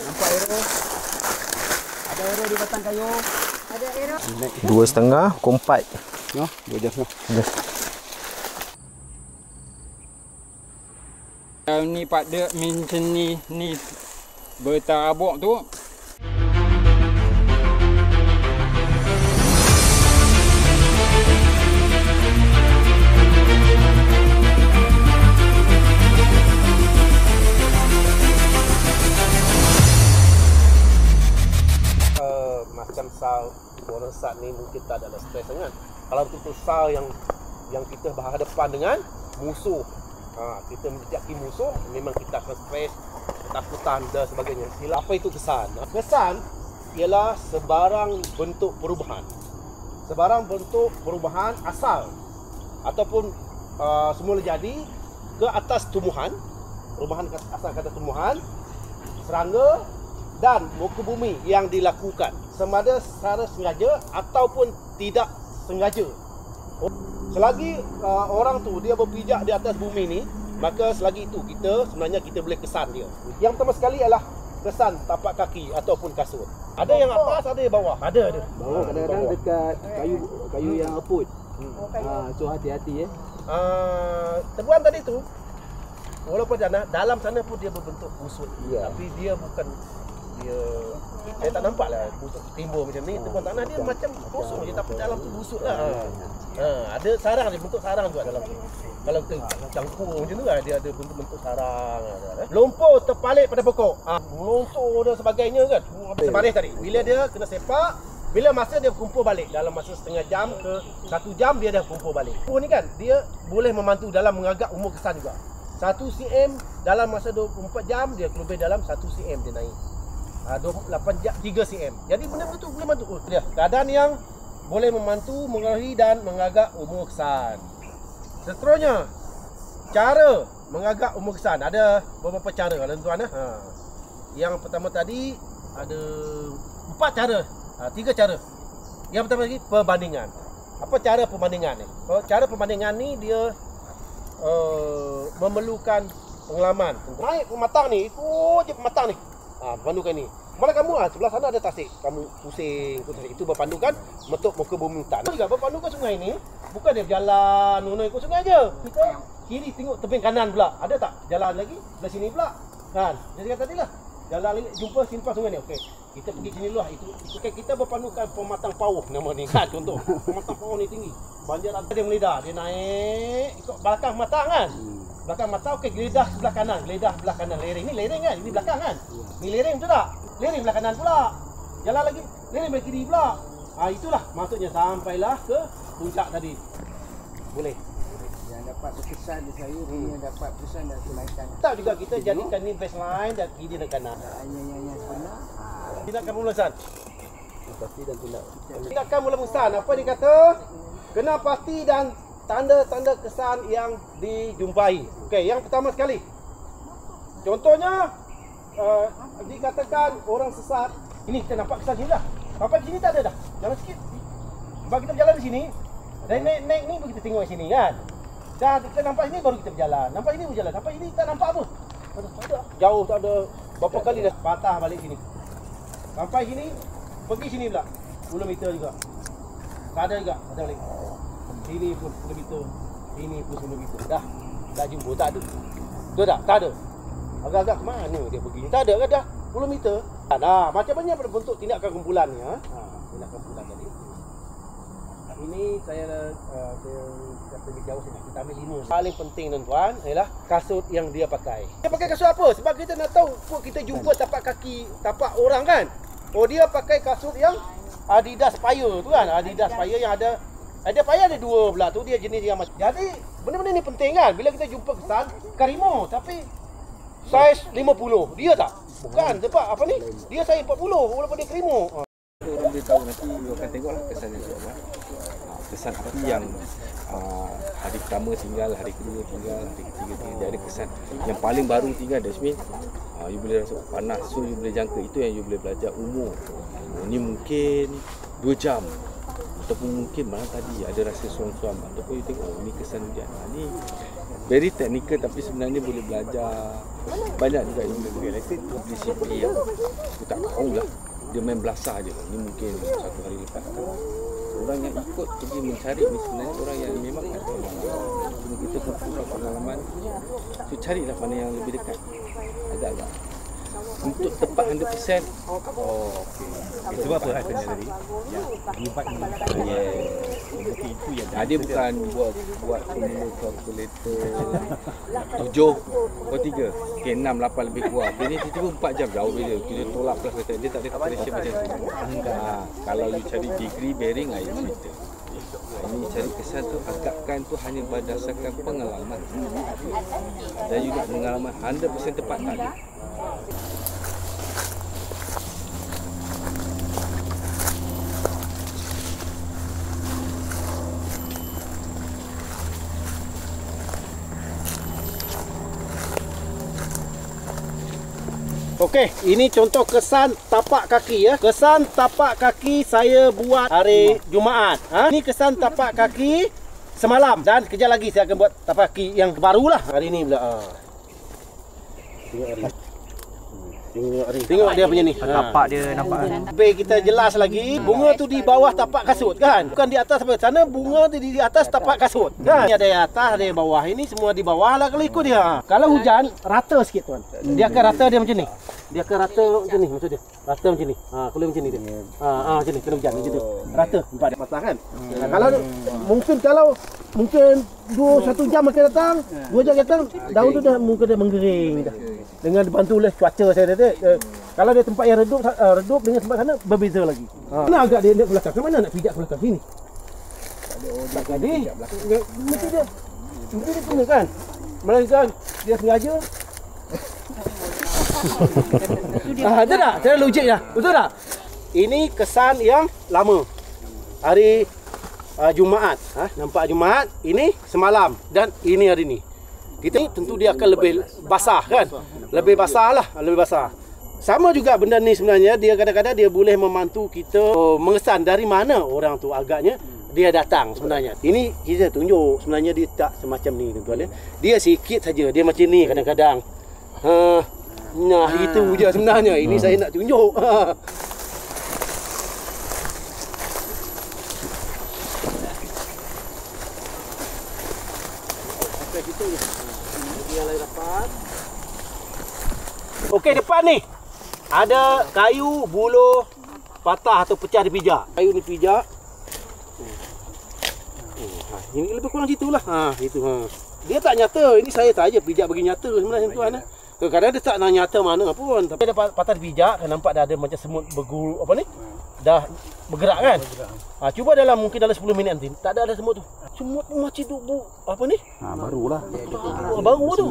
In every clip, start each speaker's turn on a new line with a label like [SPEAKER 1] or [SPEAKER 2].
[SPEAKER 1] Nampak arrow? Ada arrow di batang kayu.
[SPEAKER 2] Ada arrow.
[SPEAKER 3] 2,5 pukul 4.
[SPEAKER 1] No, 2 jam lah.
[SPEAKER 3] Yes.
[SPEAKER 4] Ni pada macam ni bertarabuk tu.
[SPEAKER 5] Macam sal orang saat ni mungkin tak ada stres sangat. Kalau betul sal yang kita berhadapan dengan musuh, kita menjadi musuh, memang kita akan stres, ketakutan dan sebagainya. Apa itu kesan? Kesan ialah sebarang bentuk perubahan. Sebarang bentuk perubahan asal ataupun semula jadi ke atas tumbuhan, perubahan asal ke atas tumbuhan, serangga dan muka bumi yang dilakukan sama ada secara sengaja ataupun tidak sengaja. Selagi orang tu dia berpijak di atas bumi ni, maka selagi itu sebenarnya kita boleh kesan dia. Yang pertama sekali ialah kesan tapak kaki ataupun kasut. Ada yang atas, ada yang bawah. Ada.
[SPEAKER 1] Bawah kadang-kadang dekat kayu yang aput. So hati-hati
[SPEAKER 5] Teguan tadi tu walaupun dalam sana pun dia berbentuk busuk. Tapi dia bukan saya tak nampak lah busuk timbul macam ni. Teguan tanah dia macam kosong je tapi dalam tu busuk lah. Ada sarang dia, bentuk sarang tu dalam tu. Kalau kita campur macam tu lah, dia ada bentuk sarang. Lumpur terpalit pada pokok, melontor dan sebagainya kan. Sebaris tadi, bila dia kena sepak, bila masa dia kumpul balik dalam masa setengah jam ke 1 jam dia dah kumpul balik. Ni kan dia boleh membantu dalam mengagak umur kesan juga. 1 cm dalam masa 24 jam dia lebih dalam 1 cm dia naik. 28 jam 3 cm. Jadi benda itu boleh bantu. Dia keadaan yang boleh membantu mengaruhi dan mengagak umur kesan. Seterusnya, cara mengagak umur kesan ada beberapa cara tuan-tuan. Yang pertama tadi ada 4 cara, 3 cara. Yang pertama lagi perbandingan. Apa cara perbandingan ni? Cara perbandingan ni dia memerlukan pengalaman. Naik pematang ni, ikut je pematang ni. Pandukan ni. Mana kamu sebelah sana ada tasik. Kamu pusing, itu berpandukan bentuk muka bumi hutan. Juga berpandukan sungai ni, bukan dia berjalan ikut sungai je. Kita kiri tengok tebing kanan pula. Ada tak jalan lagi belah sini pula? Kan? Jadi kata tadilah. Jalan lagi jumpa simpang sungai ni. Okey. Kita pergi sini dulu lah. Itu kita berpandukan pematang pauh nama ni kan contoh. Pematang pauh ni tinggi. Banjir ada dia meledah, dia naik ikut belakang matang kan. Belakang mata okey, geledah sebelah kanan, lereng ni lereng kan, ini belakang kan. Ni lereng betul tak? Lereng belah kanan pula. Jalan lagi, lereng belah kiri pula. Itulah maksudnya sampailah ke puncak tadi. Boleh.
[SPEAKER 1] Yang dapat berkesan di saya, yang dapat berkesan dan kenaikan.
[SPEAKER 5] Tak juga kita jadikan ni baseline dan kiri dan kanan.
[SPEAKER 1] Yang sebenar.
[SPEAKER 5] Tindakan pemulasan. Pasti dan tindakan pemulasan. Apa dia kata? Kena pasti dan tanda-tanda kesan yang dijumpai. Okey, yang pertama sekali. Contohnya dikatakan orang sesat. Ini kita nampak kesan sini dah. Sampai sini tak ada dah. Jalan sikit. Sebab kita berjalan di sini. Dan naik ni baru kita tengok di sini kan. Dah kita nampak sini baru kita berjalan. Nampak sini berjalan. Sampai sini tak nampak apa. Tak ada. Jauh tak ada. Berapa kali dah patah balik sini. Sampai sini, pergi sini pula. 10 meter juga. Tak ada juga. Patah balik. Sini pun 10 meter. Sini pun 10 meter. Dah jumpa tak ada. Betul tak? Tak ada. Agak-agak ke mana dia pergi? Tak ada kan dah 10 meter. Macam mana pada bentuk tindakan kumpulan ni. Tindakan kumpulan tadi. Ini saya kata lebih jauh sini. Kita ambil 5. Paling penting tuan-tuan ialah kasut yang dia pakai. Dia pakai kasut apa? Sebab kita nak tahu kita jumpa tapak kaki, tapak orang kan. Dia pakai kasut yang Adidas Fire tu kan. Adidas Fire yang ada Fire ada 2 belah tu, dia jenis yang macam. Jadi benda-benda ni penting kan. Bila kita jumpa kesan Karimo tapi saiz 50. Dia tak? Bukan sebab apa ni? Dia saiz 40 walaupun dia Karimo.
[SPEAKER 6] Orang boleh tahu nanti you akan tengoklah kesan dia apa. Kesan api yang hari pertama tinggal, hari kedua tinggal, hari ketiga tinggal, dia ada kesan. Yang paling baru tinggal Dasmin, you boleh rasa panas, so you boleh jangka. Itu yang you boleh belajar umur. Ni mungkin 2 jam ataupun mungkin malam tadi ada rasa suam-suam ataupun you tengok ni kesan hujan. Ni very technical tapi sebenarnya boleh belajar banyak juga ilmu disiplin yang aku tak tahulah. Dia main belasah je. Ni mungkin satu hari lepas orang yang ikut pergi mencari ni sebenarnya orang yang memang ada pengalaman. Cuma kita kumpulkan pengalaman, so carilah mana yang lebih dekat. Agak-agak untuk tepat 100%. Oh, okey.
[SPEAKER 5] Sebab apa kena tadi? Itu yang
[SPEAKER 6] dia bukan buat formula kalkulator 7 kau 3. Okey 6 8 lebih kurang. Dia ni tiba-tiba 4 jam jauh beza. Kita tolak plus kata dia tak ada calculation macam tu. Kalau you cari degree bearing lain cerita. Ini cari kesan tu agakkan tu hanya berdasarkan pengalaman. Dan you nak pengalaman 100% tepat tak ada.
[SPEAKER 5] Okey, ini contoh kesan tapak kaki ya. Kesan tapak kaki saya buat hari Jumaat. Ini kesan tapak kaki semalam dan kejap lagi saya akan buat tapak kaki yang barulah hari ini pula. Tengok hari. Tengok dia punya ni.
[SPEAKER 3] Tapak dia nampak kan?
[SPEAKER 5] Lebih kita jelas lagi, bunga tu di bawah tapak kasut kan? Bukan di atas apa? Sana bunga tu di atas tapak kasut kan? Ini ada yang atas, ada yang bawah. Ini semua di bawah lah kalau ikut dia. Kalau hujan, rata sikit tuan. Dia akan rata dia macam ni. Dia akan rata macam ni maksud dia. Rata macam ni. Kalau macam ni dia. Macam ni kena hujan macam tu. Rata tempat dia patah kan? Kalau mungkin 1 jam akan datang, 2 jam datang, daun tu dah muka dia menggering dah. Dengan dibantu oleh cuaca saya tadi. Kalau dia tempat yang redup dengan tempat sana berbeza lagi. Mana agak dia nak belakang? Ke mana nak pijak belakang sini? Tak jadi. Mesti dia kena kan? Melainkan dia sengaja. Betul tak? Cara logiknya. Betul tak? Ini kesan yang lama. Hari Jumaat. Nampak Jumaat. Ini semalam. Dan ini hari ini. Kita ni tentu dia akan lebih basah kan? Lebih basah lah. Lebih basah. Sama juga benda ni sebenarnya. Dia kadang-kadang dia boleh membantu kita mengesan dari mana orang tu agaknya dia datang sebenarnya. Ini kita tunjuk sebenarnya dia tak semacam ni tuan-tuan. Dia sikit saja. Dia macam ni kadang-kadang. Nah itu je sebenarnya. Ini saya nak tunjuk. Okey, depan ni ada kayu buluh patah atau pecah dipijak. Kayu ni pijak. Ini lebih kurang gitulah. Itu. Dia tak nyata. Ini saya saja pijak bagi nyata sebenarnya tuan. Kadang-kadang dia tak nak nyata mana pun. Tapi ada patah dipijak, nampak dah ada macam semut berguru apa ni? Dah bergerak kan? Cuba mungkin dalam 10 minit nanti. Tak ada semut tu. Semut macam tu apa ni?
[SPEAKER 3] Barulah.
[SPEAKER 5] Baru tu.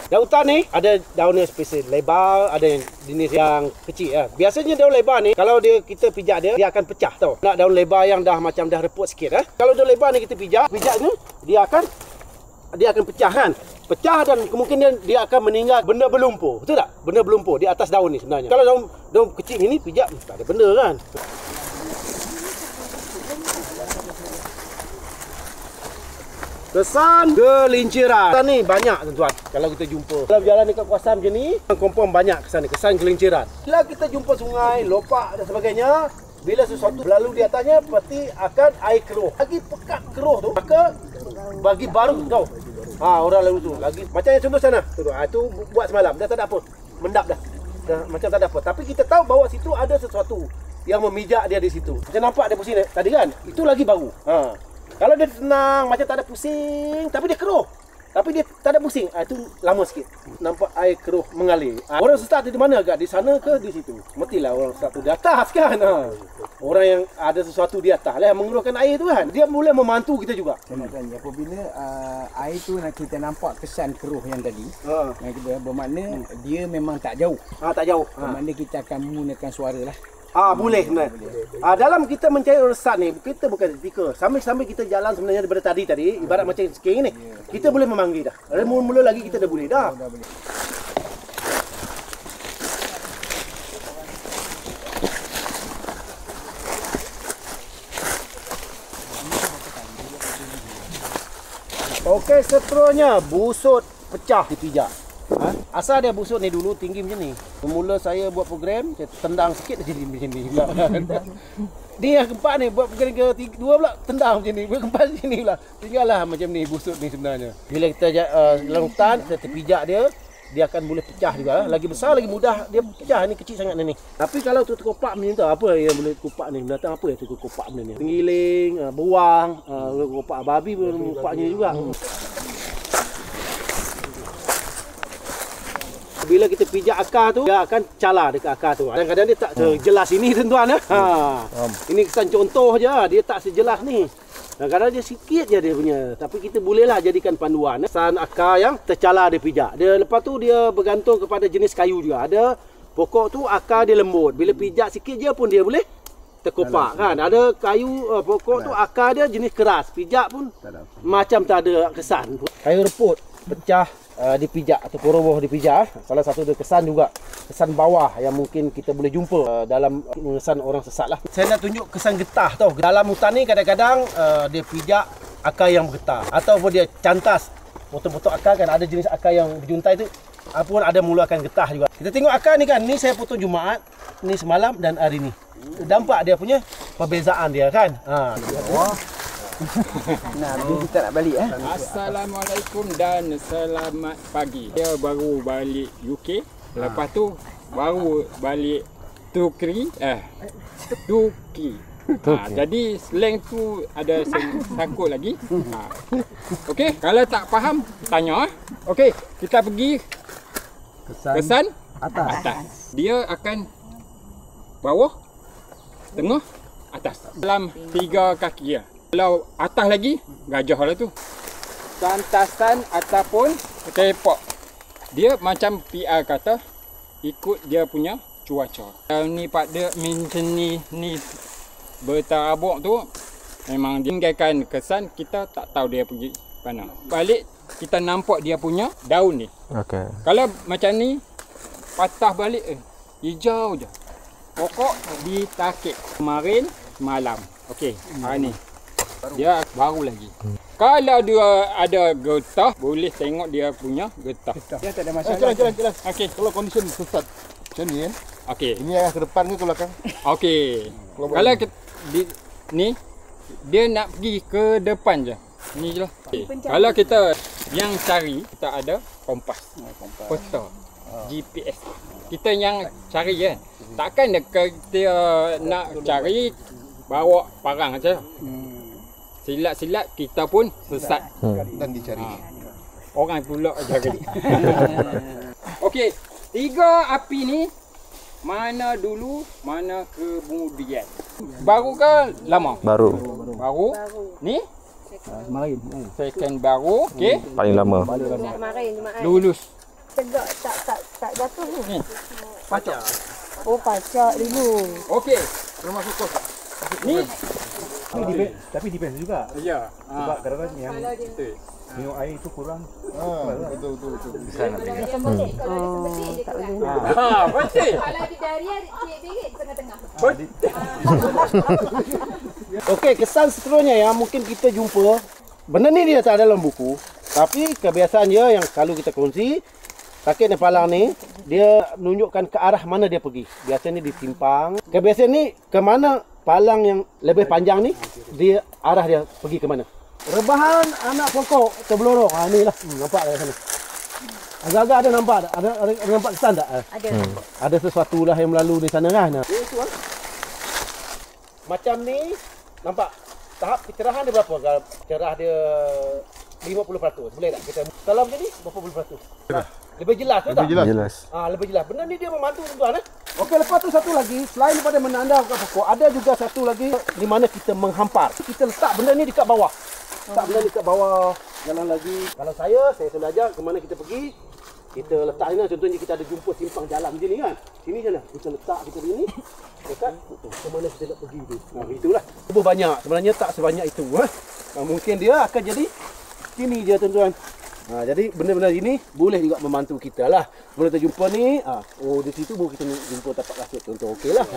[SPEAKER 5] Daun hutan ni ada daunnya spesies lebar, ada yang jenis yang kecil ya. Biasanya daun lebar ni kalau kita pijak dia akan pecah tau. Nak daun lebar yang dah macam dah reput sikit Kalau daun lebar ni kita pijak ni dia akan pecah kan. Pecah dan kemungkinan dia akan meninggal benda berlumpur. Betul tak? Benda berlumpur di atas daun ni sebenarnya. Kalau daun kecil ni pijak tak ada benda kan. Kesan gelinciran. Kesan ni banyak tuan-tuan. Kalau kita jumpa dalam jalan dekat kawasan macam ni, confirm banyak kesan ni. Kesan gelinciran. Bila kita jumpa sungai, lopak dan sebagainya, bila sesuatu berlalu di atasnya, pasti akan air keruh. Lagi pekat keruh tu, maka bagi baru tau. Orang lalu tu. Lagi macam yang contoh sana. Itu buat semalam. Dah tak ada apa. Mendap dah. Macam tak ada apa. Tapi kita tahu bahawa situ ada sesuatu yang memijak dia di situ. Macam nampak dia pusing tadi kan? Itu lagi baru. Kalau dia tenang, macam tak ada pusing, tapi dia keruh. Tapi dia tak ada pusing. Itu lama sikit. Nampak air keruh mengalir. Orang sesat di mana agak? Di sana ke di situ? Mestilah orang sesat tu di atas kan. Orang yang ada sesuatu di atas lah yang mengeluarkan air tu kan. Dia boleh membantu kita juga.
[SPEAKER 2] Apabila air tu kita nampak kesan keruh yang tadi, yang kita bermakna dia memang tak jauh.
[SPEAKER 5] Tak jauh.
[SPEAKER 2] Bermakna kita akan menggunakan suara lah.
[SPEAKER 5] Boleh sebenarnya. Dalam kita mencari resat ni, kita bukan etika. Sambil-sambil kita jalan sebenarnya daripada tadi, ibarat macam sekarang ni, kita boleh memanggil dah. Mula-mula lagi kita dah boleh dah. Okey, seterusnya busut pecah dipijak. Asal dia busut ni dulu tinggi macam ni. Semula saya buat program, saya tendang sikit dia jadi macam ni pula. Dia yang keempat ni buat program kedua pula tendang macam ni. Buat keempat macam ni pula. Tinggallah macam ni busut ni sebenarnya. Bila kita dalam hutan, kita terpijak dia akan boleh pecah juga. Lagi besar lagi mudah dia pecah. Ni kecil sangat ni. Tapi kalau tu terkopak macam tu, apa yang boleh terkopak ni? Binatang apa yang terkopak benda ni? Tenggiling, beruang, terkopak babi pun kopaknya juga. Bila kita pijak akar tu, dia akan cala dekat akar tu. Kadang-kadang dia tak sejelas ini tuan-tuan. Ini kesan contoh je, dia tak sejelas ni. Kadang-kadang dia sikit je dia punya. Tapi kita bolehlah jadikan panduan. Kesan akar yang tercala dia pijak. Lepas tu dia bergantung kepada jenis kayu juga. Ada pokok tu akar dia lembut. Bila pijak sikit je pun dia boleh terkopak kan. Ada kayu pokok tu akar dia jenis keras. Pijak pun macam tak ada kesan. Kayu reput pecah dipijak ataupun roboh dipijak. Salah satu dia kesan juga. Kesan bawah yang mungkin kita boleh jumpa dalam kesan orang sesat lah. Saya nak tunjuk kesan getah tau. Dalam hutan ni kadang-kadang dia pijak akar yang bergetah. Ataupun dia cantas. Potong-potong akar kan. Ada jenis akar yang berjuntai tu. Pun ada mulakan getah juga. Kita tengok akar ni kan. Ni saya potong Jumaat. Ni semalam dan hari ni. Nampak dia punya perbezaan dia kan.
[SPEAKER 2] Nah, kita nak balik
[SPEAKER 4] Assalamualaikum dan selamat pagi. Dia baru balik UK. Lepas tu baru balik Turki. Jadi slang tu ada sangkut lagi. Okey, kalau tak faham tanya. Okey, kita pergi kesan atas. Dia akan bawah, tengah, atas. Dalam 3 kaki ya. Kalau atas lagi, gajah lah tu. Santasan ataupun tepok. Dia macam PR kata, ikut dia punya cuaca. Kalau ni pada macam ni bertarabuk tu, memang tinggalkan kesan, kita tak tahu dia pergi mana. Balik, kita nampak dia punya daun ni.
[SPEAKER 3] Okey.
[SPEAKER 4] Kalau macam ni, patah balik, hijau je. Pokok ditakik. Kemarin, malam. Okey, hari ni. Dia baru lagi. Kalau dia ada getah, boleh tengok dia punya getah.
[SPEAKER 2] Dia tak ada masalah.
[SPEAKER 5] Jalan.
[SPEAKER 4] Okey.
[SPEAKER 5] Kalau kondisi sesat macam ni kan.
[SPEAKER 4] Okey.
[SPEAKER 5] Ini arah ke depan ke belakang?
[SPEAKER 4] Okey. Kalau ni dia nak pergi ke depan je. Ni je lah. Okay. Kalau kita yang cari, kita ada kompas. Peta. GPS. Kita yang cari kan. Takkan kita nak cari bawa parang aja. Silat-silat kita pun sesat
[SPEAKER 5] Dan dicari.
[SPEAKER 4] Orang pula cari. Okey, 3 api ni mana dulu, mana kemudian? Baru ke lama?
[SPEAKER 3] Baru.
[SPEAKER 4] Baru. Ni?
[SPEAKER 1] Kemarin.
[SPEAKER 4] Second baru. Okey.
[SPEAKER 3] Paling lama.
[SPEAKER 7] Kemarin.
[SPEAKER 4] Lulus.
[SPEAKER 7] Tegak tak jatuh ni.
[SPEAKER 4] Ni. Pacak.
[SPEAKER 7] Oh, pacak dulu.
[SPEAKER 4] Okey.
[SPEAKER 5] Termasuk kos.
[SPEAKER 4] Ni.
[SPEAKER 1] Tapi depends juga.
[SPEAKER 4] Ya.
[SPEAKER 1] Sebab kadang-kadang yang
[SPEAKER 4] Betul.
[SPEAKER 1] minum air tu kurang.
[SPEAKER 5] Betul.
[SPEAKER 7] Macam boleh. Kalau dia sebetulnya je kurang.
[SPEAKER 4] Betul.
[SPEAKER 7] Kalau dia dari cik birit tengah-tengah.
[SPEAKER 5] Okey, kesan seterusnya yang mungkin kita jumpa. Benda ni dia tak ada dalam buku. Tapi kebiasaan dia yang selalu kita kongsi. Sakit dan palang ni, dia menunjukkan ke arah mana dia pergi. Biasanya di simpang. Kebiasaan ni, ke mana palang yang lebih panjang ni, dia arah dia pergi ke mana. Rebahan anak pokok terbelorong. Ni lah. Nampak dari sana. Agak-agak ada nampak tak? Ada nampak kesan tak?
[SPEAKER 7] Ada.
[SPEAKER 5] Ada sesuatu lah yang melalui di sana kan? Macam ni, nampak tahap kecerahan dia berapa? Kalau cerah dia 50%. Boleh tak kita kalau macam ni berapa puluh peratus? Lebih jelas ke tak?
[SPEAKER 3] Jelas.
[SPEAKER 5] Lebih jelas. Benda ni dia membantu tuan-tuan. Okey, lepas tu satu lagi, selain daripada menandangkan pokok, ada juga satu lagi di mana kita menghampar. Kita letak benda ni dekat bawah. Letak benda ni dekat bawah. Jalan lagi. Kalau saya selalu ajar ke mana kita pergi, kita letak ni. Contohnya kita ada jumpa simpang jalan macam ni kan. Sini je lah. Kita letak kita begini. Dekat ke mana kita nak pergi tu. Itulah. Cuba banyak. Sebenarnya tak sebanyak itu. Mungkin dia akan jadi sini je tuan-tuan. Jadi benda-benda ini boleh juga membantu kita lah. Bila kita jumpa ni, di situ baru kita jumpa tapak kasut contoh. Okey lah.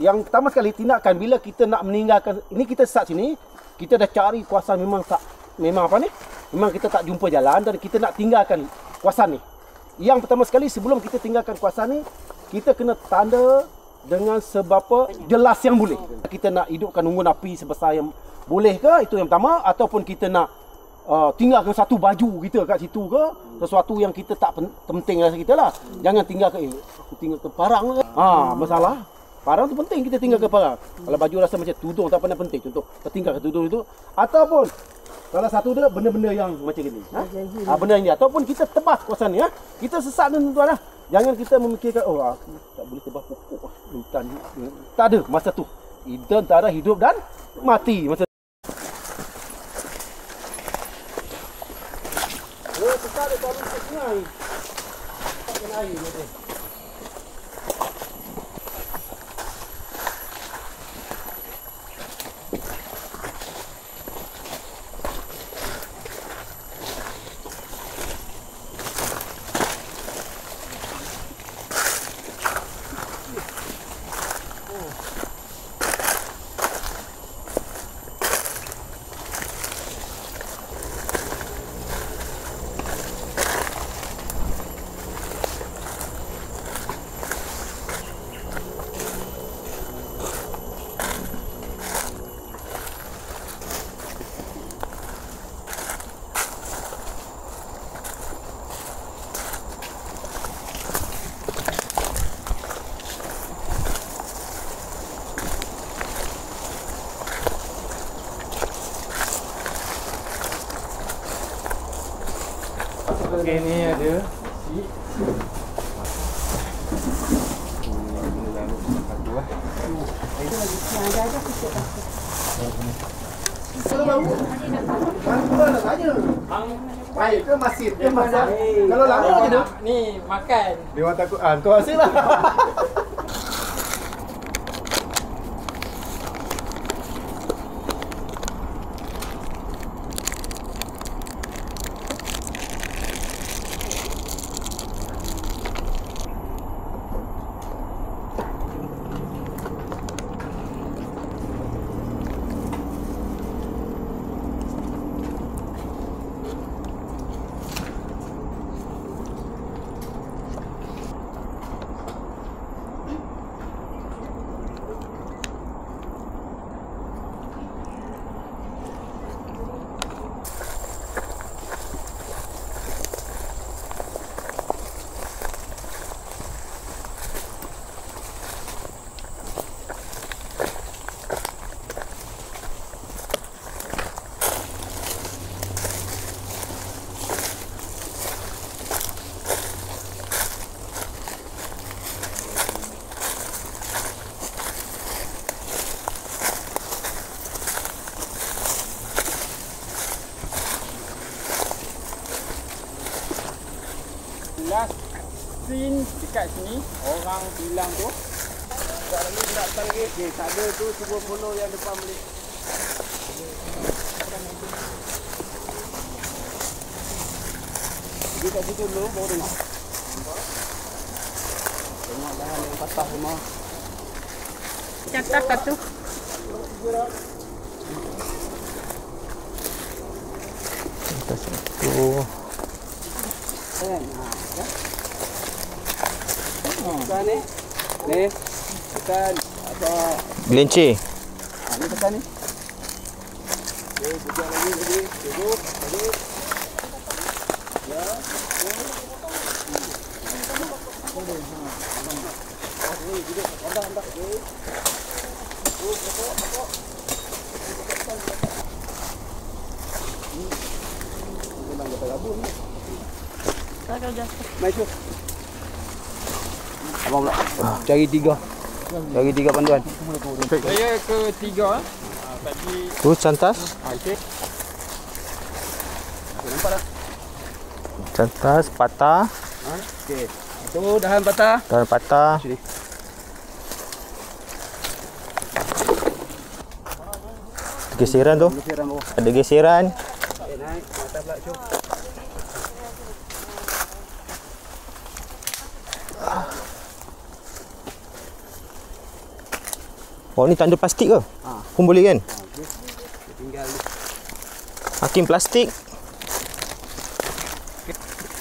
[SPEAKER 5] yang pertama sekali tindakan bila kita nak meninggalkan ini, kita start sini, kita dah cari kawasan memang kita tak jumpa jalan dan kita nak tinggalkan kawasan ni. Yang pertama sekali sebelum kita tinggalkan kawasan ni, kita kena tanda dengan seberapa jelas yang boleh. Kita nak hidupkan unggun api sebesar yang boleh ke, itu yang pertama, ataupun kita nak tinggalkan satu baju kita kat situ ke, sesuatu yang kita tak penting rasa kita lah. Jangan tinggalkan aku tinggal ke parang ke. Masalah parang tu penting, kita tinggal ke parang. Kalau baju rasa macam tudung tak pernah penting, contoh kita tinggal ke tudung itu, ataupun salah satu dia benda-benda yang macam ni. Benda yang ni, ataupun kita tebas kawasan ni. Kita sesat tuan-tuan lah. Jangan kita memikirkan aku tak boleh tebas pokok hutan. Tak ada masa tu. Itu antara hidup dan mati masa sesat dia kalau ke sungai. Tak kena air nanti.
[SPEAKER 4] Okey, ni ada
[SPEAKER 5] baik ke masif ke masak? Kalau lama je dah.
[SPEAKER 4] ni makan.
[SPEAKER 5] Dia orang takut kau hasillah.
[SPEAKER 4] Last scene dekat sini, orang bilang tu
[SPEAKER 5] Tak lagi nak datang lagi. Tak ada tu, cuba follow yang depan boleh. Dia kat situ dulu, baru tengok. Tengok bahan yang patah semua.
[SPEAKER 7] Catat satu.
[SPEAKER 5] Tekan ni. Ni. Tekan. Apa?
[SPEAKER 3] Gelincir.
[SPEAKER 5] Ni tekan ni. Okey, kejap lagi. Duduk. Balik. Ya. Duduk. Rendah. Okey. Pokok. Memang kita gabung ni. Mai tu.
[SPEAKER 3] Abang pula. Cari tiga panduan.
[SPEAKER 4] saya ke tiga. Tadi
[SPEAKER 3] Tu cantas.
[SPEAKER 4] okey.
[SPEAKER 5] Nampak tak?
[SPEAKER 3] Cantas, patah.
[SPEAKER 5] Okey. Tu dahan patah.
[SPEAKER 3] Dan patah. Geseran tu.
[SPEAKER 5] Geseran bawah.
[SPEAKER 3] Ada geseran.
[SPEAKER 5] Okey, naik ke atas pula jom.
[SPEAKER 3] Oh, ni tanda plastik ke? Pun boleh kan?
[SPEAKER 1] Tinggal ni.
[SPEAKER 3] Hakim plastik.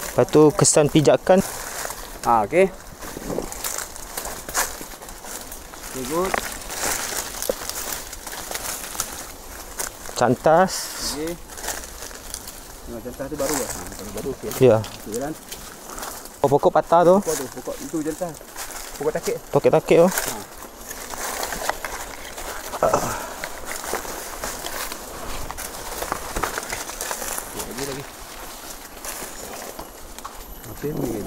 [SPEAKER 3] Lepas tu kesan pijakan.
[SPEAKER 1] Okey. Okay, good.
[SPEAKER 3] Cantas.
[SPEAKER 1] Okey. Jantas tu baru ke? Baru okey.
[SPEAKER 3] Ya.
[SPEAKER 1] Okey kan?
[SPEAKER 3] Oh, pokok patah tu.
[SPEAKER 1] Pokok itu jantas. Pokok takik.
[SPEAKER 3] Takik tu.
[SPEAKER 1] Lagi. Okey ni.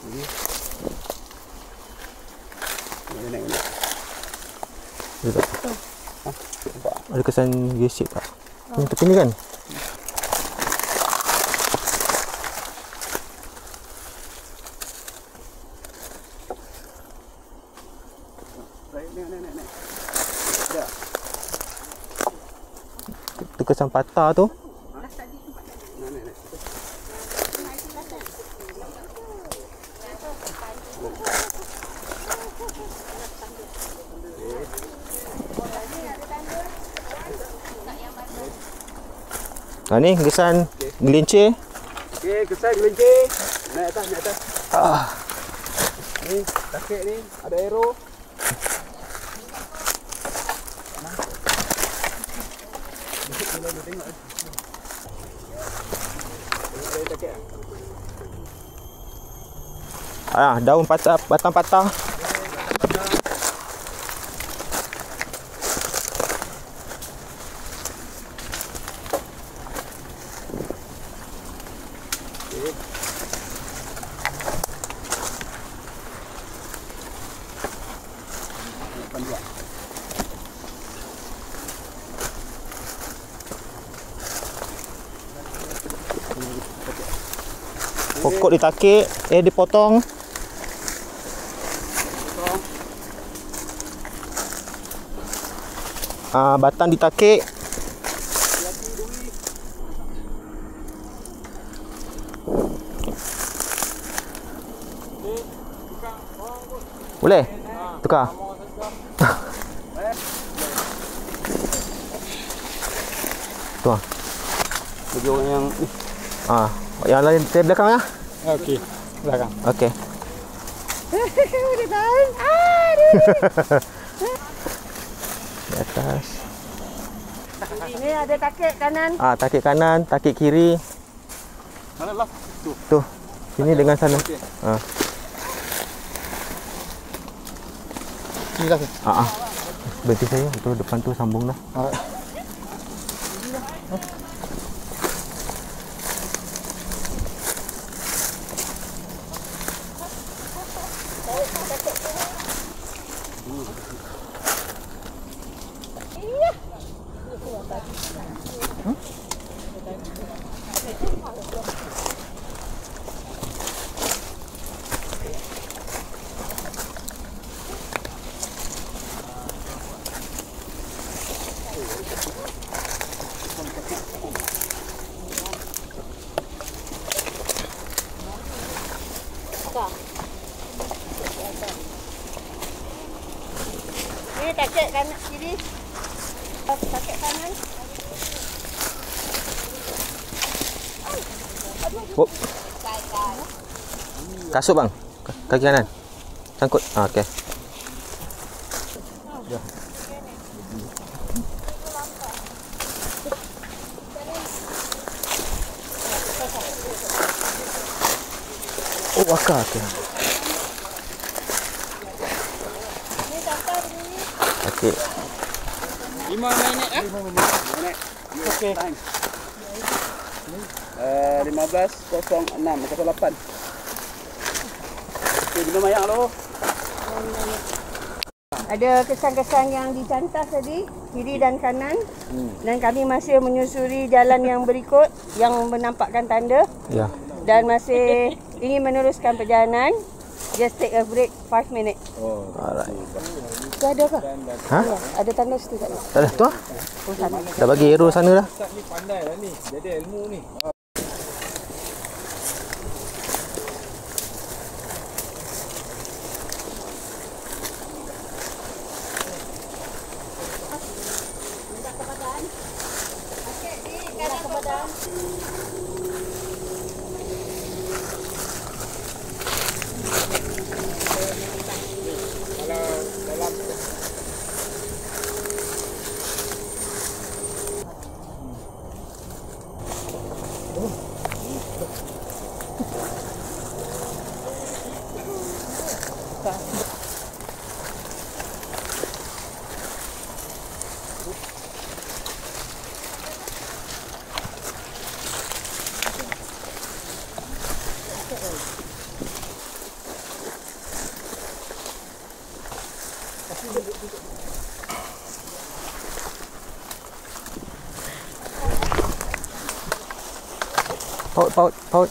[SPEAKER 1] Okey. Naik.
[SPEAKER 3] Ada kesan gesek tak? Ni tepi ni kan?
[SPEAKER 1] Naik.
[SPEAKER 3] Tu kesan patah tu. Ni kesan gelincir.
[SPEAKER 1] Okey, kesan gelincir. Naik atas. Ni, takik ni ada arrow.
[SPEAKER 3] Daun patah, batang patah. Pokok ditakik, dipotong. Batang ditakik. Boleh? Tukar. Tu ah.
[SPEAKER 1] Bagi orang yang
[SPEAKER 3] Yang lain saya belakang ya.
[SPEAKER 4] Okey, belakang.
[SPEAKER 3] Okey.
[SPEAKER 7] Udah tahan.
[SPEAKER 3] Di atas.
[SPEAKER 7] Ini ada takik kanan.
[SPEAKER 3] Takik kanan, takik kiri.
[SPEAKER 1] mana lah?
[SPEAKER 3] Tu. Sini dengan sana.
[SPEAKER 4] Sini dah.
[SPEAKER 3] Berhenti saya. Tu depan tu sambung dah.
[SPEAKER 7] Ini takik kanan kiri. Takik kanan.
[SPEAKER 3] Oh. Kasut bang. Kaki kanan. Sangkut. Okey. Oh, akar okey. Okey.
[SPEAKER 4] 5 minit ah.
[SPEAKER 1] 5 minit. Okey. 15.06.08. Okey, di mana lo?
[SPEAKER 7] Ada kesan-kesan yang dicantas tadi, kiri dan kanan. Dan kami masih menyusuri jalan yang berikut yang menampakkan tanda.
[SPEAKER 3] Ya.
[SPEAKER 7] Dan masih ingin meneruskan perjalanan. Just take a break 5 minutes.
[SPEAKER 3] Alright.
[SPEAKER 7] Tu ada ke?
[SPEAKER 3] Ha?
[SPEAKER 7] Ya, ada tanda situ tak?
[SPEAKER 3] Tak ada tu ah.
[SPEAKER 7] Oh, sana.
[SPEAKER 3] Dah bagi arrow sana dah.
[SPEAKER 6] Ustaz ni pandai lah ni. Dia ada ilmu ni.
[SPEAKER 3] Paut.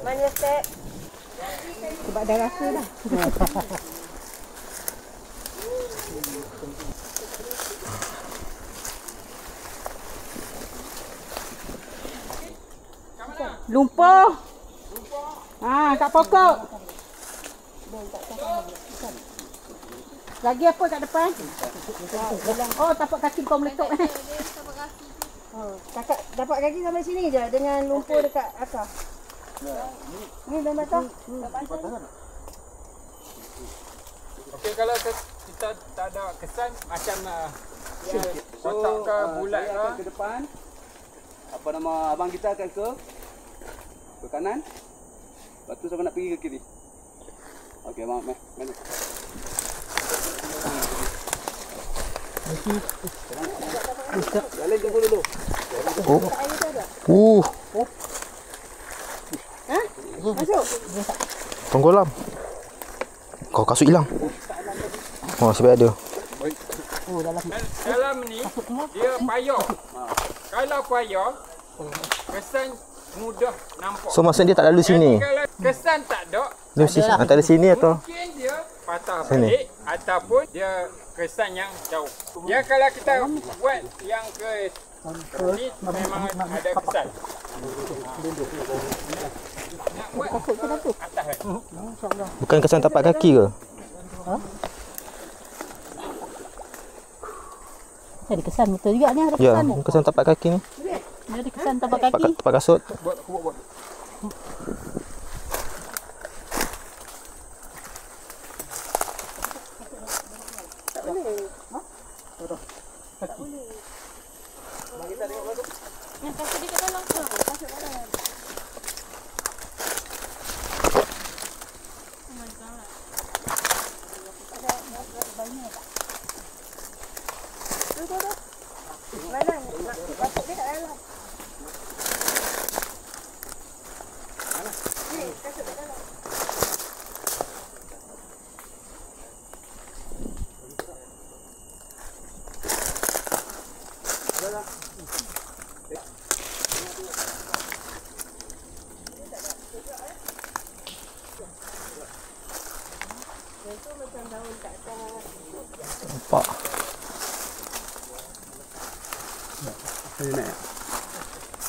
[SPEAKER 7] Mana step? Sebab dah rasa dah. Lumpur. Kat pokok. Lagi apa kat depan? Oh, tapak kaki kau meletup. Oh, kakak dapat kaki sampai sini je dengan lumpur dekat atas. Ni dah patah.
[SPEAKER 4] Okey, kalau kita tak ada kesan macam kotak ke bulat
[SPEAKER 1] saya akan ke depan. Apa nama abang kita akan ke kanan. Lepas tu saya nak pergi ke kiri. Okey, abang mana? Jalan tunggu dulu.
[SPEAKER 7] Masuk.
[SPEAKER 3] Tenggelam. Kau kasut hilang. Oh, sebab ada.
[SPEAKER 4] dalam ni dia payah. Kalau payah, kesan mudah nampak.
[SPEAKER 3] So maksudnya dia tak lalu sini.
[SPEAKER 4] Kalau kesan tak ada,
[SPEAKER 3] Dia mesti antara sini atau
[SPEAKER 4] mungkin dia patah
[SPEAKER 3] sini.
[SPEAKER 4] balik ataupun dia kesan yang jauh. Ya, kalau kita buat yang ke ni memang ada kesan. Nak buat atas lagi.
[SPEAKER 3] bukan kesan tapak kaki ke?
[SPEAKER 8] Ada kesan betul juga ni, ada
[SPEAKER 3] Ya,
[SPEAKER 8] kesan.
[SPEAKER 3] kesan tapak kaki ni.
[SPEAKER 8] Dia ada kesan tapak kaki.
[SPEAKER 3] Tapak kasut.
[SPEAKER 7] Mana? Masuk dia kat dalam. Ni, kasut kat dalam. Itu macam daun kat atas.
[SPEAKER 3] Nampak.
[SPEAKER 1] Saya naik.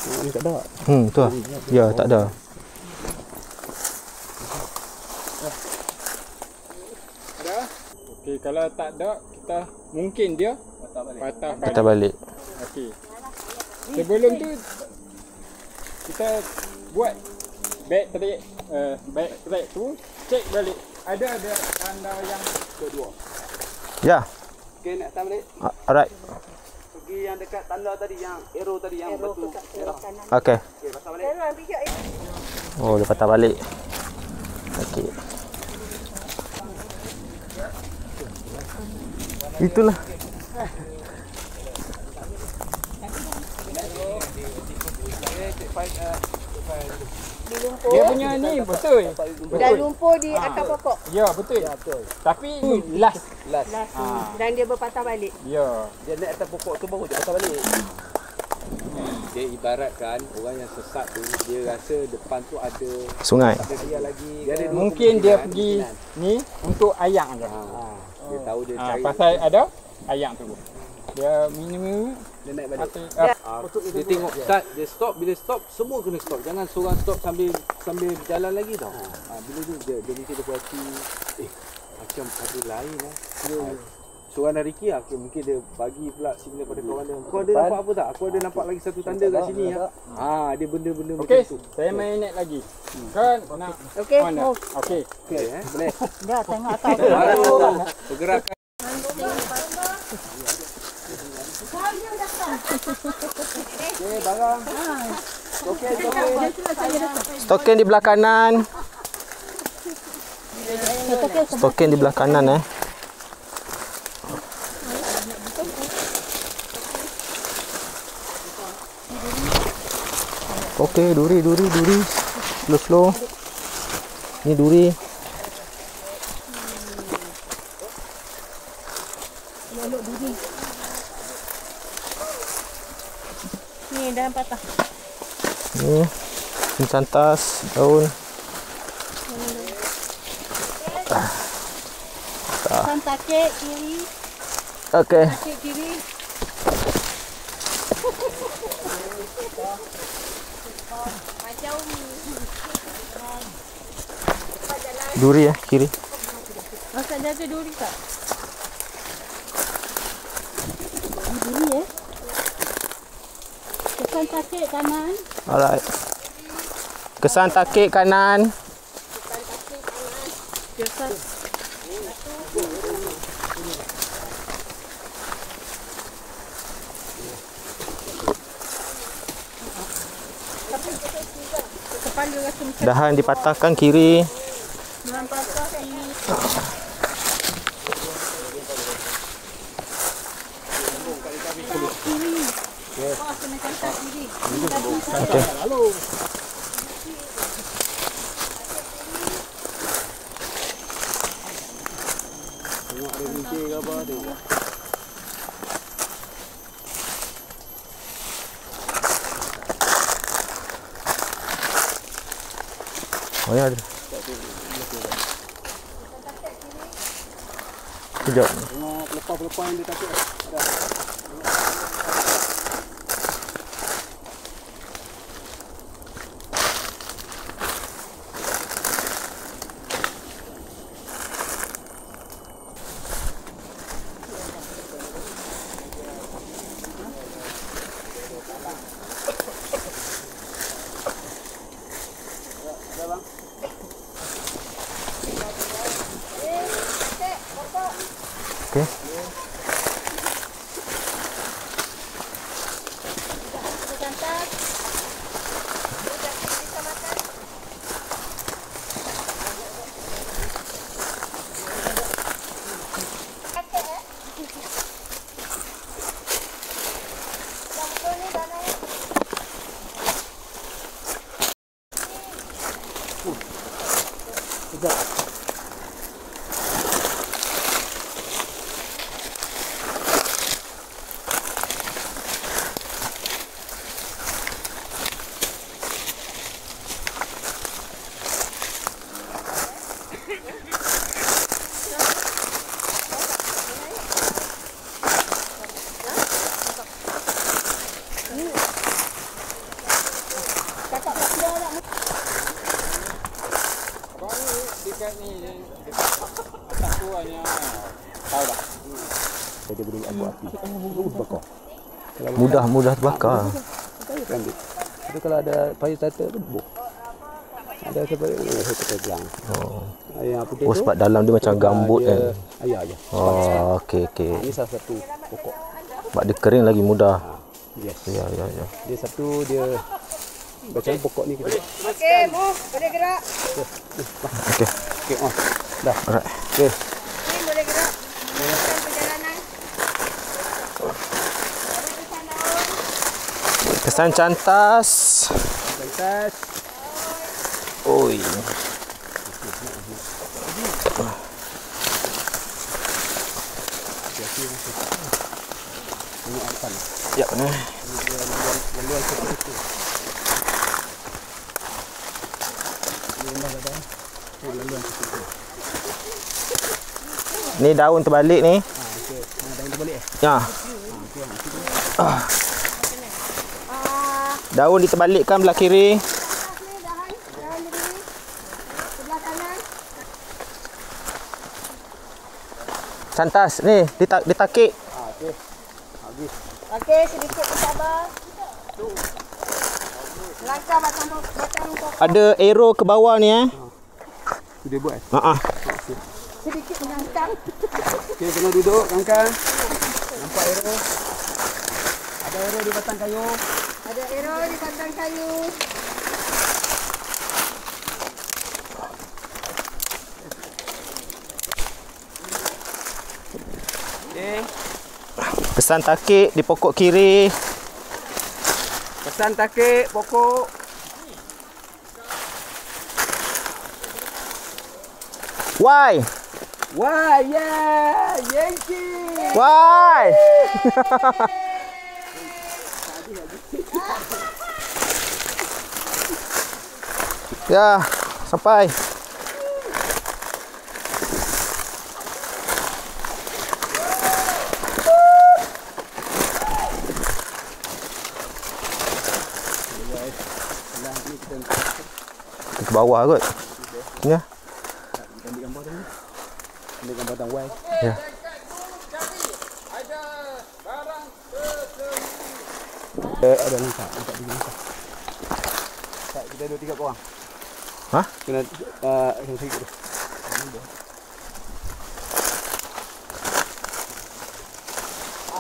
[SPEAKER 1] Oh, ni tak ada.
[SPEAKER 3] Tu lah. Ya, tak ada.
[SPEAKER 4] Ada? Okey, kalau tak ada, kita mungkin dia patah
[SPEAKER 3] Kita
[SPEAKER 4] balik.
[SPEAKER 3] balik.
[SPEAKER 4] Okey. Sebelum tu kita buat back track tu, cek balik. Ada tanda yang kedua.
[SPEAKER 3] Ya.
[SPEAKER 1] Okey, nak atas balik.
[SPEAKER 3] Alright.
[SPEAKER 1] Pergi yang dekat tanda tadi, yang arrow tadi, yang batu merah.
[SPEAKER 3] Okay.
[SPEAKER 1] Okey, patah balik.
[SPEAKER 7] Dalam pijak ni.
[SPEAKER 3] Oh, dia patah balik. Okey. Itulah.
[SPEAKER 7] Di lumpur.
[SPEAKER 4] Dia punya ni betul.
[SPEAKER 7] Dan lumpur di akar pokok.
[SPEAKER 4] Ya, betul. Tapi ni last.
[SPEAKER 7] Dan dia berpatah balik.
[SPEAKER 4] Ya.
[SPEAKER 5] Dia naik atas pokok tu baru dia patah balik. Dia ibaratkan orang yang sesat tu, dia rasa depan tu ada
[SPEAKER 3] Sungai.
[SPEAKER 5] dia lagi.
[SPEAKER 4] Mungkin dia pergi ni untuk ayang je.
[SPEAKER 5] Dia
[SPEAKER 1] tahu dia cari.
[SPEAKER 4] Pasal ada ayam tu. Dia minum
[SPEAKER 1] Dia naik balik.
[SPEAKER 6] Dia tengok start, dia stop, bila stop semua kena stop. Jangan seorang stop sambil berjalan lagi tau. Bila dia mungkin dia berhati macam ada lain seorang dari Ricky okay, mungkin dia bagi pula signal pada kawan dia. Kau ada nampak apa tak? Aku ada nampak lagi satu tanda kat sini ya. Dia benda-benda
[SPEAKER 4] okey,
[SPEAKER 6] macam tu.
[SPEAKER 4] saya main net lagi. Kan nak
[SPEAKER 7] Okey.
[SPEAKER 4] okey.
[SPEAKER 1] Boleh.
[SPEAKER 8] Dah tengok atas.
[SPEAKER 6] Pergerakan
[SPEAKER 1] Okey, barang. Okey.
[SPEAKER 3] Stokin di belah kanan. Stokin di belah kanan Okey, duri. Slow. Ni duri.
[SPEAKER 7] Ni dah patah.
[SPEAKER 3] Ni cantas, daun.
[SPEAKER 7] Kan takik kiri,
[SPEAKER 3] Okey.
[SPEAKER 7] takik kiri. Macam
[SPEAKER 3] Duri kiri.
[SPEAKER 7] masak jaga duri tak? Duri Kesan takik kanan.
[SPEAKER 3] Alright. Kesan takik kanan.
[SPEAKER 7] Kesan kepala rasa macam
[SPEAKER 3] Dahan dipatahkan kiri.
[SPEAKER 7] dalam patah kiri. Kiri. Oh, kena cantik kiri.
[SPEAKER 3] Okey.
[SPEAKER 1] Tengok ada bincang ke apa tengok.
[SPEAKER 3] Oh ya ada. Sekejap.
[SPEAKER 1] Tengok lepas-lepas yang dia takut. Ada.
[SPEAKER 3] Okey.
[SPEAKER 4] Dekat ni atas tu hanya tahu dah.
[SPEAKER 1] Dia boleh buat api. Bakar.
[SPEAKER 3] Mudah terbakar.
[SPEAKER 1] Kan dia. Tapi kalau ada fire starter tu buh. Ada seperti pegang. Yang putih
[SPEAKER 3] Oh, sebab dalam dia macam gambut kan.
[SPEAKER 1] Ya.
[SPEAKER 3] Oh, okey.
[SPEAKER 1] Ini salah satu pokok.
[SPEAKER 3] Sebab dia kering lagi mudah.
[SPEAKER 1] Yes.
[SPEAKER 3] Ya.
[SPEAKER 1] Dia satu dia macam pokok ni kita.
[SPEAKER 7] Okey, Mu, boleh gerak.
[SPEAKER 3] Okey.
[SPEAKER 1] Okey, dah.
[SPEAKER 3] Alright.
[SPEAKER 1] Okey.
[SPEAKER 7] Ni boleh gerak. Mulakan perjalanan.
[SPEAKER 3] Kesan cantas.
[SPEAKER 1] Lantas.
[SPEAKER 3] Oi. Ya, benar. Ni daun terbalik ni.
[SPEAKER 2] Okey. Daun terbalik
[SPEAKER 3] Ya. Daun diterbalikkan belah kiri. Santas ni ditakik.
[SPEAKER 2] Okey. Habis.
[SPEAKER 7] Okey, sedikit bersabar. Langkah batang pokok.
[SPEAKER 3] Ada arrow ke bawah ni
[SPEAKER 2] Sudah buat.
[SPEAKER 7] Sedikit menyangkang.
[SPEAKER 2] Okey, kena duduk, kangkang. Nampak arrow? Ada arrow di batang kayu.
[SPEAKER 7] Ada arrow di batang kayu.
[SPEAKER 2] Okey.
[SPEAKER 3] Kesan takik di pokok kiri.
[SPEAKER 2] Pesan takik pokok.
[SPEAKER 3] Why?
[SPEAKER 2] Wah, yeah! Yankee!
[SPEAKER 3] Why? Ya, sampai. Ke bawah kot. Ya.
[SPEAKER 2] Ambil gambar tadi. Ambil gambar tang Y.
[SPEAKER 3] Ya.
[SPEAKER 4] Ada barang tersembunyi.
[SPEAKER 2] Ada lengkap. Lengkap dulu lengkap. Tak, kita 2-3 korang.
[SPEAKER 3] Hah?
[SPEAKER 2] Kena yang sikit tu.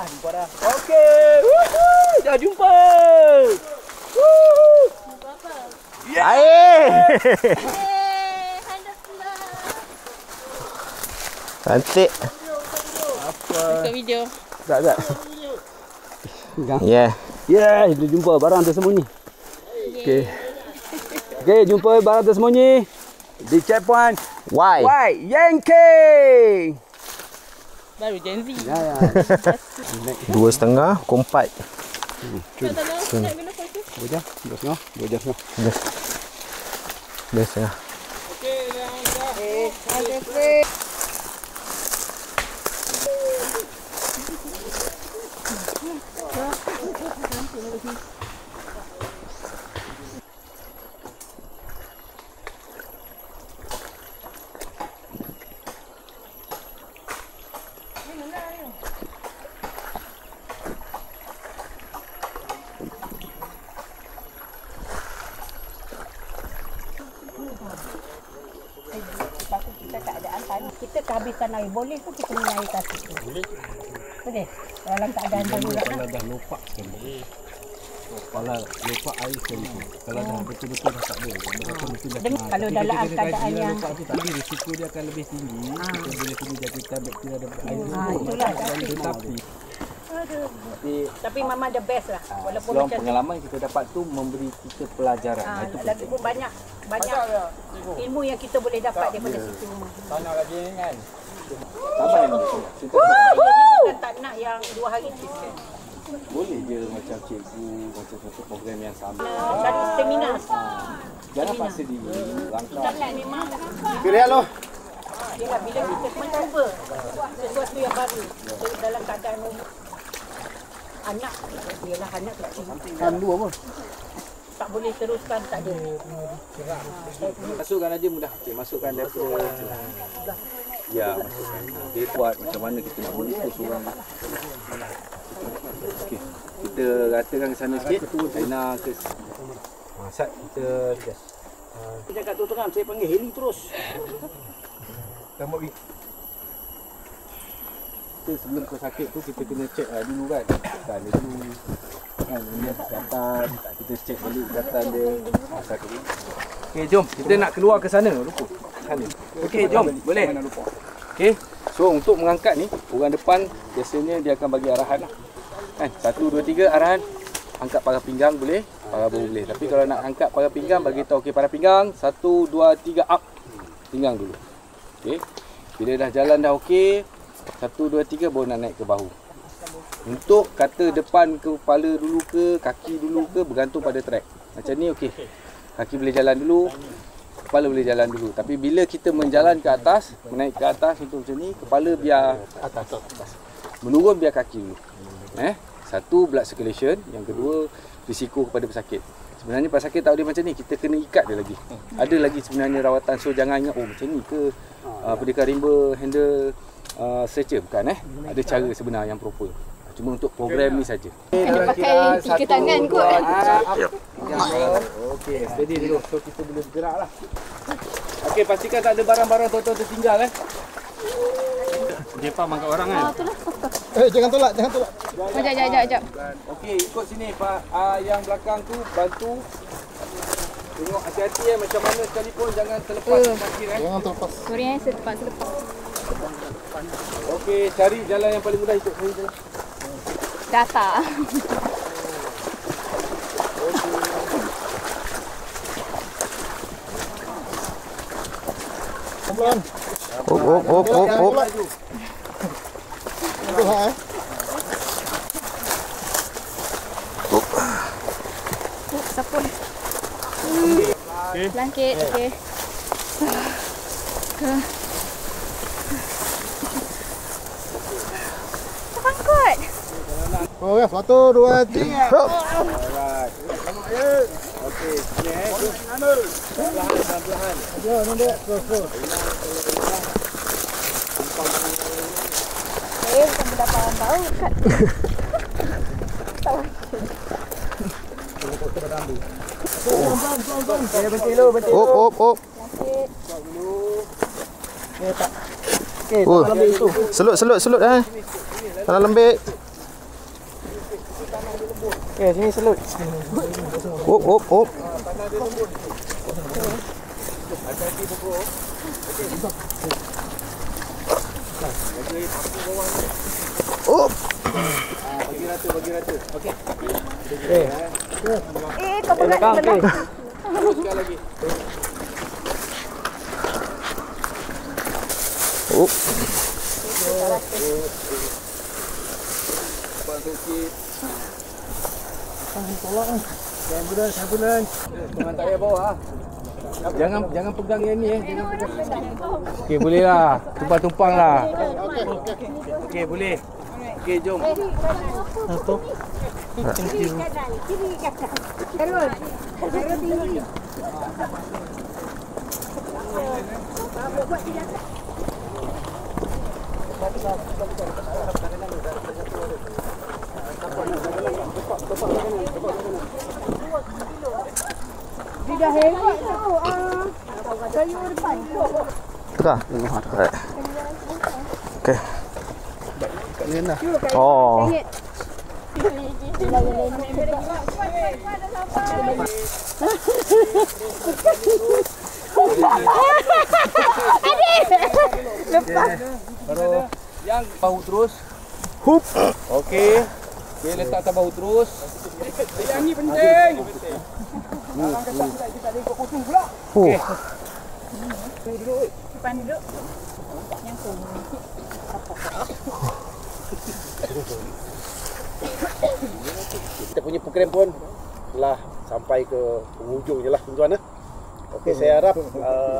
[SPEAKER 2] Jumpa dah. Okey. Woohoo! Dah jumpa. Woohoo!
[SPEAKER 3] Air. Cantik.
[SPEAKER 8] Buka video.
[SPEAKER 2] Tak.
[SPEAKER 3] Ya.
[SPEAKER 2] Ya, kita jumpa barang tersembunyi. Okey. Okey, jumpa barang tersembunyi di checkpoint
[SPEAKER 3] Why?
[SPEAKER 2] Yankee.
[SPEAKER 8] Baru Gen Z.
[SPEAKER 2] Ya.
[SPEAKER 3] 2,5 pukul 4.
[SPEAKER 2] Dua jam setengah.
[SPEAKER 3] Biasa.
[SPEAKER 4] Okey, yang dah.
[SPEAKER 7] Kita keadaan tadi. Kita kehabisan air. Boleh pun kita mengairi kasut tu. Boleh? Dalam keadaan darurat.
[SPEAKER 6] Kalau dah lupa sekali. Kalau lupa air sekali tu. Kalau dah betul-betul dah tak boleh. Betul-betul dah kena.
[SPEAKER 7] Kalau dalam keadaan yang
[SPEAKER 6] lupa tu tadi risiko dia akan lebih tinggi. Kita boleh pergi jatuhkan bakteria dan air.
[SPEAKER 7] itulah.
[SPEAKER 6] Tetapi
[SPEAKER 7] Tapi mama the best lah. Walaupun
[SPEAKER 6] dalam
[SPEAKER 7] macam
[SPEAKER 6] pengalaman kita dapat tu memberi kita pelajaran. Itu
[SPEAKER 7] lagi pun banyak ilmu yang kita boleh dapat daripada situ.
[SPEAKER 4] Tanya lagi kan.
[SPEAKER 6] tambah yang ni.
[SPEAKER 7] Bukan tak nak yang 2 hari kita.
[SPEAKER 6] Boleh je macam cikgu macam satu program yang sama.
[SPEAKER 7] Cari stamina.
[SPEAKER 6] Jangan paksa diri. Langkah.
[SPEAKER 7] Sangat memang.
[SPEAKER 2] Kira lo.
[SPEAKER 7] Yelah, bila kita mencuba sesuatu yang baru dalam keadaan anak, ialah anak kecil.
[SPEAKER 2] Kan dua pun.
[SPEAKER 7] Tak boleh teruskan, tak ada.
[SPEAKER 6] Masukkan aja mudah. Okey, masukkan daripada ya, masukkan. Dia buat macam mana kita nak bungkus orang. Okey. Kita ratakan ke sana sikit. Aina ke Sat kita just.
[SPEAKER 2] Kita cakap tu terang, saya panggil heli terus.
[SPEAKER 6] Tambah big. Sebelum kau sakit tu kita kena check dulu kan. Kan dulu. Kan dia kesihatan, kita check balik kesihatan dia. Sakit ni. Okey, jom kita nak keluar ke sana lupa. Sana. Okey, jom. Boleh. Okey. So untuk mengangkat ni, orang depan biasanya dia akan bagi arahan lah. Kan? 1 2 3 arahan. Angkat parah pinggang boleh, parah bahu boleh. Tapi kalau nak angkat parah pinggang bagi tahu okey parah pinggang 1 2 3 up. Pinggang dulu. Okey. Bila dah jalan dah okey, 1 2 3 baru nak naik ke bahu. Untuk kata depan ke kepala dulu ke, kaki dulu ke bergantung pada track. Macam ni okey. Kaki boleh jalan dulu.
[SPEAKER 2] kepala boleh jalan dulu. Tapi bila kita menjalan ke atas, menaik ke atas untuk macam ni, kepala biar atas. Menurun biar kaki dulu. Satu, blood circulation. Yang kedua, risiko kepada pesakit. Sebenarnya pesakit tak boleh macam ni, kita kena ikat dia lagi. Ada lagi sebenarnya rawatan. So jangan ingat, oh macam ni ke Pendekar rimba handle stretcher. Bukan ada cara sebenar yang proper. Cuma untuk program ni saja.
[SPEAKER 7] Kena pakai 3 tangan kot.
[SPEAKER 2] Okey, steady dulu. So kita boleh bergerak lah. Okey, pastikan tak ada barang-barang tonton tertinggal
[SPEAKER 4] Dia faham angkat orang kan?
[SPEAKER 5] Jangan tolak.
[SPEAKER 7] Sekejap.
[SPEAKER 2] Okey, ikut sini Pak. Yang belakang tu bantu. Tengok hati-hati macam mana sekalipun jangan terlepas parkir
[SPEAKER 5] Jangan terlepas.
[SPEAKER 7] Sorry selepas.
[SPEAKER 2] Okey, cari jalan yang paling mudah ikut saya je.
[SPEAKER 7] Data.
[SPEAKER 5] Pelan.
[SPEAKER 3] Op.
[SPEAKER 7] Sapun. Blanket, okey. Angkut.
[SPEAKER 5] Oh ya, 1, 2, 3.
[SPEAKER 2] Alright. Okey, sini Perlahan.
[SPEAKER 5] Ya, nanti terus.
[SPEAKER 7] Bukan berdapat bau kat.
[SPEAKER 3] Op. Selut tanah lembik.
[SPEAKER 5] Sini selut.
[SPEAKER 3] Op.
[SPEAKER 2] Bagi rata. Okey.
[SPEAKER 7] Kau berat belah.
[SPEAKER 2] Teruskan lagi.
[SPEAKER 3] Op.
[SPEAKER 2] Sikit. Sambulan. Jangan tak payah bawa Jangan pegang yang ni Okey, boleh lah. Tumpang lah. Okey, boleh. Okey, jom.
[SPEAKER 5] Satu.
[SPEAKER 7] Kiri kanan. Terus tinggi. Dia dah hebat tu. Kayu depan.
[SPEAKER 3] Tengah. Okey.
[SPEAKER 2] Kat ni dah.
[SPEAKER 3] Oh.
[SPEAKER 7] Lepas.
[SPEAKER 2] Baru yang bahu terus. Hup. Okey. Okey, letak atas bahu terus. Yang ni penting. Okey.
[SPEAKER 7] Depan duduk. Yang tu.
[SPEAKER 5] Kita punya program pun telah sampai ke penghujung je lah tuan-tuan. Okey, saya harap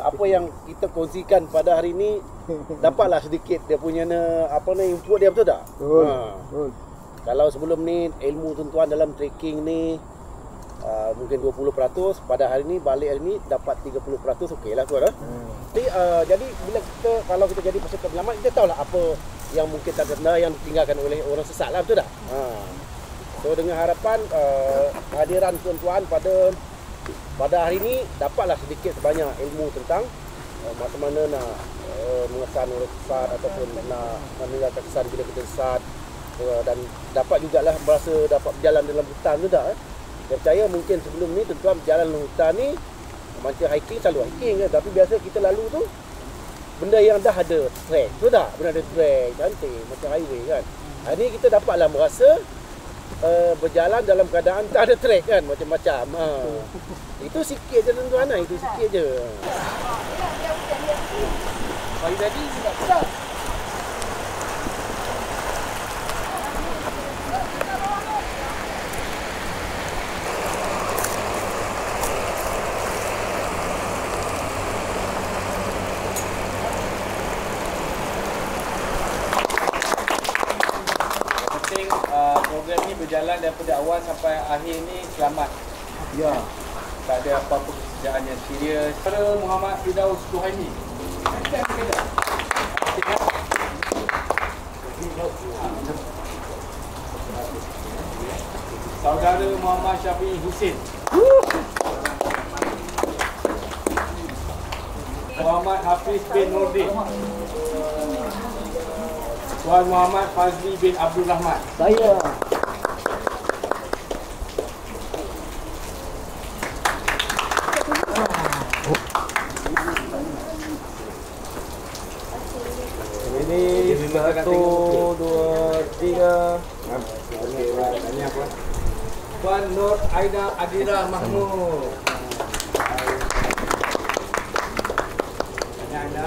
[SPEAKER 5] apa yang kita kongsikan pada hari ini dapatlah sedikit dia punya input dia, betul tak? Kalau sebelum ni ilmu tuan-tuan dalam trekking ni mungkin 20%, pada hari ni balik hari ni dapat 30%, okeylah tuan. Jadi bila kalau kita jadi peserta penyelamat, kita tahulah apa yang mungkin tak kena yang ditinggalkan oleh orang sesat lah, betul tak? So dengan harapan hadiran tuan-tuan pada hari ini dapatlah sedikit sebanyak ilmu tentang macam mana nak mengesan orang sesat ataupun nak meninggalkan kesan bila kita sesat, dan dapat jugalah berasa dapat berjalan dalam hutan, betul tak? Saya percaya mungkin sebelum ni tuan-tuan berjalan dalam hutan ni macam hiking, selalu hiking kan, tapi biasa kita lalu tu benda yang dah ada track, betul tak? Benda ada track cantik macam highway kan. Hari ni kita dapatlah merasa berjalan dalam keadaan tak ada track kan, macam-macam. Itu sikit je tuan-tuan, itu sikit je.
[SPEAKER 2] Pagi tadi juga. berjalan daripada awal sampai akhir ni selamat.
[SPEAKER 5] Ya.
[SPEAKER 2] Tak ada apa-apa kesejahteraan yang serius. Saudara Muhammad Firdaus Suhaimi. Saudara Muhammad Syafiq Husin. Muhammad Hafiz bin Nurdin. Tuan Muhammad Fazli bin Abdul Rahman.
[SPEAKER 5] Saya. Ini 1, 2, 3.
[SPEAKER 2] Tanya apa? Tuan Nur Aida Adira Mahmud. Tanya anda.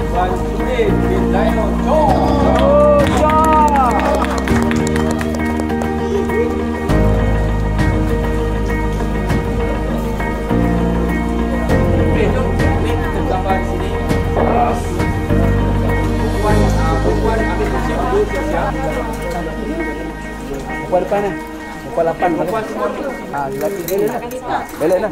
[SPEAKER 2] Tuan Sudin bin Zainul
[SPEAKER 5] Muka depan ni. Muka 8 mana? Lelaki dia lah. Belak lah.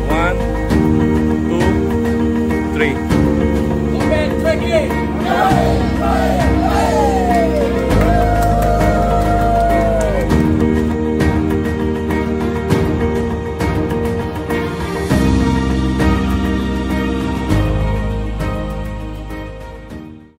[SPEAKER 6] One, two, three.
[SPEAKER 2] Open, break it!